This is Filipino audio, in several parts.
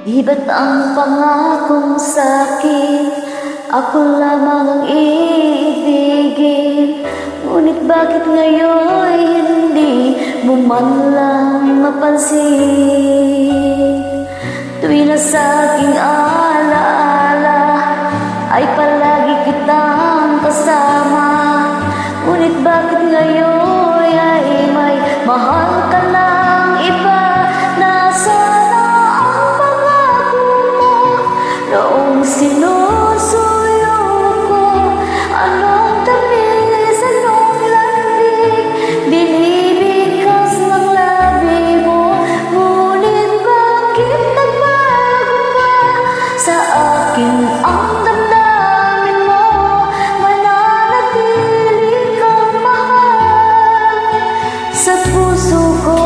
Di ba't ang pangakong sa'kin ako lamang ang iibigin? Ngunit bakit ngayon hindi mo man lang mapansin? Tuwi na sa'king alaala ay palagi kitang kasama. Ngunit bakit ngayon ay may mahal ka ng iba? Nasaan na ang pangako mo noong sinusuyo ko? Anong tamis, anong landig, binibigkas ng labi mo? Ngunit bakit nagbago pa sa akin ang damdamin mo? Mananatili kang mahal sa puso ko.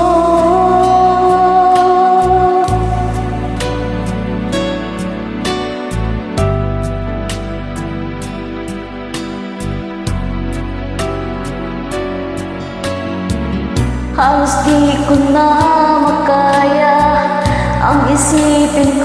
Halos di ko na makaya ang isipin